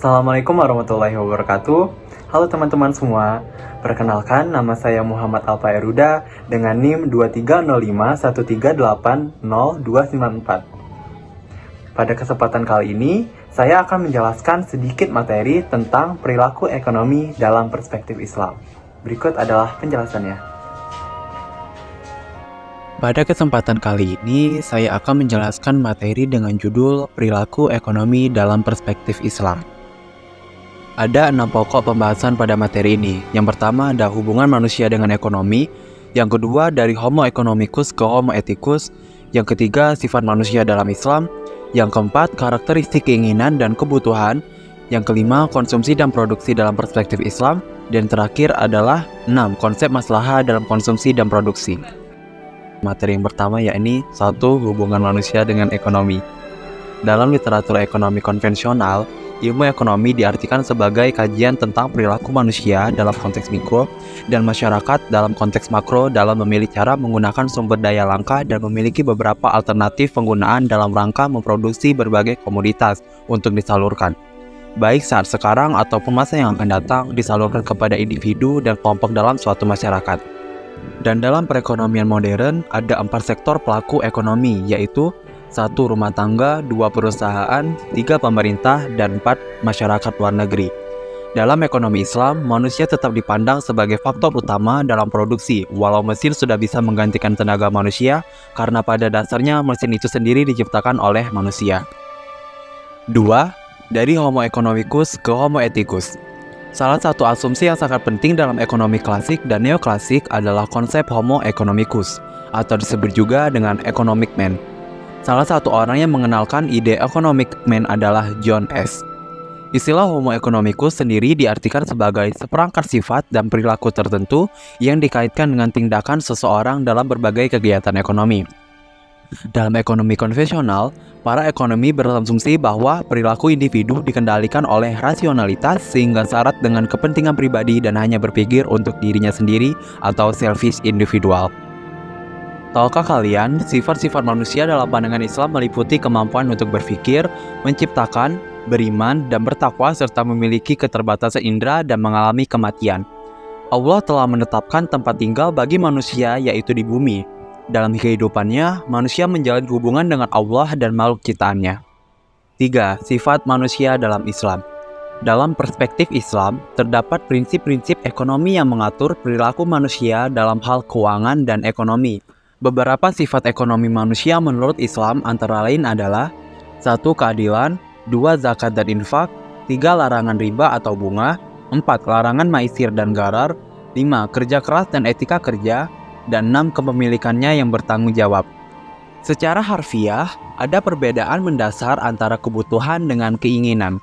Assalamualaikum warahmatullahi wabarakatuh. Halo teman-teman semua. Perkenalkan, nama saya Muhammad Alfa Eruda dengan NIM 230513800294. Pada kesempatan kali ini, saya akan menjelaskan sedikit materi tentang perilaku ekonomi dalam perspektif Islam. Berikut adalah penjelasannya. Pada kesempatan kali ini, saya akan menjelaskan materi dengan judul Perilaku Ekonomi dalam Perspektif Islam. Ada 6 pokok pembahasan pada materi ini. Yang pertama ada hubungan manusia dengan ekonomi. Yang kedua dari Homo economicus ke Homo ethicus. Yang ketiga sifat manusia dalam Islam. Yang keempat karakteristik keinginan dan kebutuhan. Yang kelima konsumsi dan produksi dalam perspektif Islam. Dan terakhir adalah 6 konsep maslahah dalam konsumsi dan produksi. Materi yang pertama yakni 1. Hubungan manusia dengan ekonomi. Dalam literatur ekonomi konvensional, ilmu ekonomi diartikan sebagai kajian tentang perilaku manusia dalam konteks mikro dan masyarakat dalam konteks makro dalam memilih cara menggunakan sumber daya langka dan memiliki beberapa alternatif penggunaan dalam rangka memproduksi berbagai komoditas untuk disalurkan, baik saat sekarang ataupun masa yang akan datang disalurkan kepada individu dan kelompok dalam suatu masyarakat. Dan dalam perekonomian modern ada 4 sektor pelaku ekonomi, yaitu 1. Rumah tangga, 2. Perusahaan, 3. Pemerintah, dan 4. Masyarakat luar negeri. Dalam ekonomi Islam, manusia tetap dipandang sebagai faktor utama dalam produksi, walau mesin sudah bisa menggantikan tenaga manusia, karena pada dasarnya mesin itu sendiri diciptakan oleh manusia. 2. Dari Homo economicus ke Homo ethicus. Salah satu asumsi yang sangat penting dalam ekonomi klasik dan neoklasik adalah konsep Homo economicus, atau disebut juga dengan economic man. Salah satu orang yang mengenalkan ide economic man adalah John S. Istilah Homo economicus sendiri diartikan sebagai seperangkat sifat dan perilaku tertentu yang dikaitkan dengan tindakan seseorang dalam berbagai kegiatan ekonomi. Dalam ekonomi konvensional, para ekonomi berasumsi bahwa perilaku individu dikendalikan oleh rasionalitas sehingga syarat dengan kepentingan pribadi dan hanya berpikir untuk dirinya sendiri atau selfish individual. Tahukah kalian, sifat-sifat manusia dalam pandangan Islam meliputi kemampuan untuk berpikir, menciptakan, beriman, dan bertakwa serta memiliki keterbatasan indera dan mengalami kematian. Allah telah menetapkan tempat tinggal bagi manusia yaitu di bumi. Dalam kehidupannya, manusia menjalin hubungan dengan Allah dan makhluk ciptaannya. 3. Sifat manusia dalam Islam. Dalam perspektif Islam, terdapat prinsip-prinsip ekonomi yang mengatur perilaku manusia dalam hal keuangan dan ekonomi. Beberapa sifat ekonomi manusia menurut Islam antara lain adalah 1. Keadilan, 2. Zakat dan infak, 3. Larangan riba atau bunga, 4. Larangan maisir dan gharar, 5. Kerja keras dan etika kerja, dan 6. Kepemilikannya yang bertanggung jawab. Secara harfiah, ada perbedaan mendasar antara kebutuhan dengan keinginan.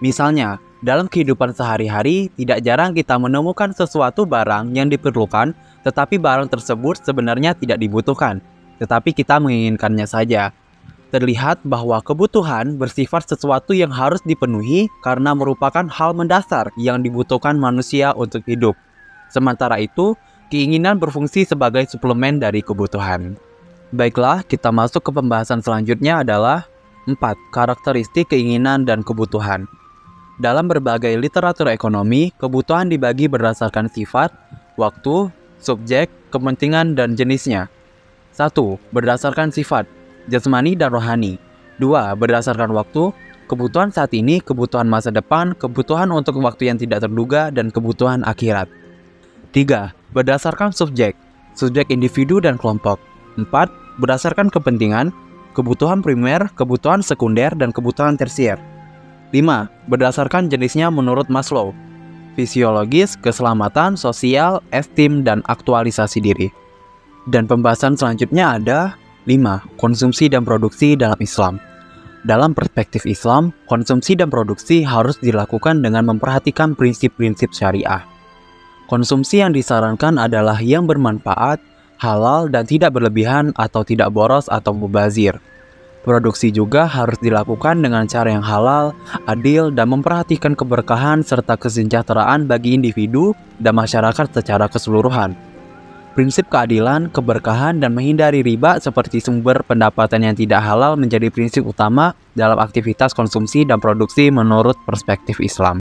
Misalnya, dalam kehidupan sehari-hari, tidak jarang kita menemukan sesuatu barang yang diperlukan, tetapi barang tersebut sebenarnya tidak dibutuhkan, tetapi kita menginginkannya saja. Terlihat bahwa kebutuhan bersifat sesuatu yang harus dipenuhi karena merupakan hal mendasar yang dibutuhkan manusia untuk hidup. Sementara itu, keinginan berfungsi sebagai suplemen dari kebutuhan. Baiklah, kita masuk ke pembahasan selanjutnya adalah 4. Karakteristik keinginan dan kebutuhan. Dalam berbagai literatur ekonomi, kebutuhan dibagi berdasarkan sifat, waktu, subjek, kepentingan, dan jenisnya. 1. Berdasarkan sifat, jasmani dan rohani. 2. Berdasarkan waktu, kebutuhan saat ini, kebutuhan masa depan, kebutuhan untuk waktu yang tidak terduga, dan kebutuhan akhirat. 3. Berdasarkan subjek individu dan kelompok. 4. Berdasarkan kepentingan, kebutuhan primer, kebutuhan sekunder, dan kebutuhan tersier. 5. Berdasarkan jenisnya menurut Maslow, fisiologis, keselamatan, sosial, esteem, dan aktualisasi diri. Dan pembahasan selanjutnya ada 5. Konsumsi dan produksi dalam Islam. Dalam perspektif Islam, konsumsi dan produksi harus dilakukan dengan memperhatikan prinsip-prinsip syariah. Konsumsi yang disarankan adalah yang bermanfaat, halal, dan tidak berlebihan atau tidak boros atau mubazir. Produksi juga harus dilakukan dengan cara yang halal, adil, dan memperhatikan keberkahan serta kesejahteraan bagi individu dan masyarakat secara keseluruhan. Prinsip keadilan, keberkahan, dan menghindari riba seperti sumber pendapatan yang tidak halal menjadi prinsip utama dalam aktivitas konsumsi dan produksi menurut perspektif Islam.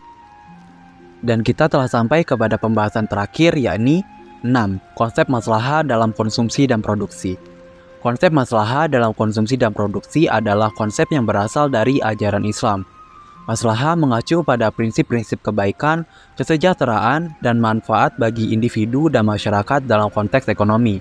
Dan kita telah sampai kepada pembahasan terakhir, yakni 6. Konsep maslahah dalam konsumsi dan produksi. Konsep maslahah dalam konsumsi dan produksi adalah konsep yang berasal dari ajaran Islam. Maslahah mengacu pada prinsip-prinsip kebaikan, kesejahteraan, dan manfaat bagi individu dan masyarakat dalam konteks ekonomi.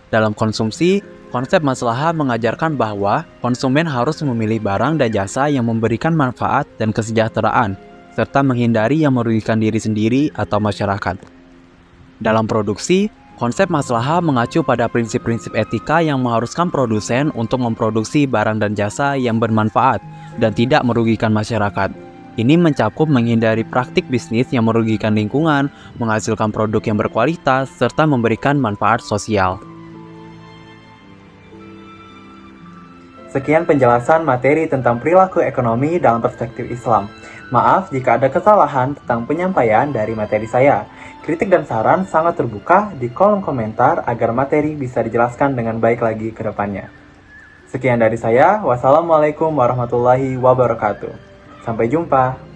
Dalam konsumsi, konsep maslahah mengajarkan bahwa konsumen harus memilih barang dan jasa yang memberikan manfaat dan kesejahteraan, serta menghindari yang merugikan diri sendiri atau masyarakat. Dalam produksi, konsep maslahah mengacu pada prinsip-prinsip etika yang mengharuskan produsen untuk memproduksi barang dan jasa yang bermanfaat dan tidak merugikan masyarakat. Ini mencakup menghindari praktik bisnis yang merugikan lingkungan, menghasilkan produk yang berkualitas, serta memberikan manfaat sosial. Sekian penjelasan materi tentang perilaku ekonomi dalam perspektif Islam. Maaf jika ada kesalahan tentang penyampaian dari materi saya. Kritik dan saran sangat terbuka di kolom komentar agar materi bisa dijelaskan dengan baik lagi ke depannya. Sekian dari saya. Wassalamualaikum warahmatullahi wabarakatuh. Sampai jumpa.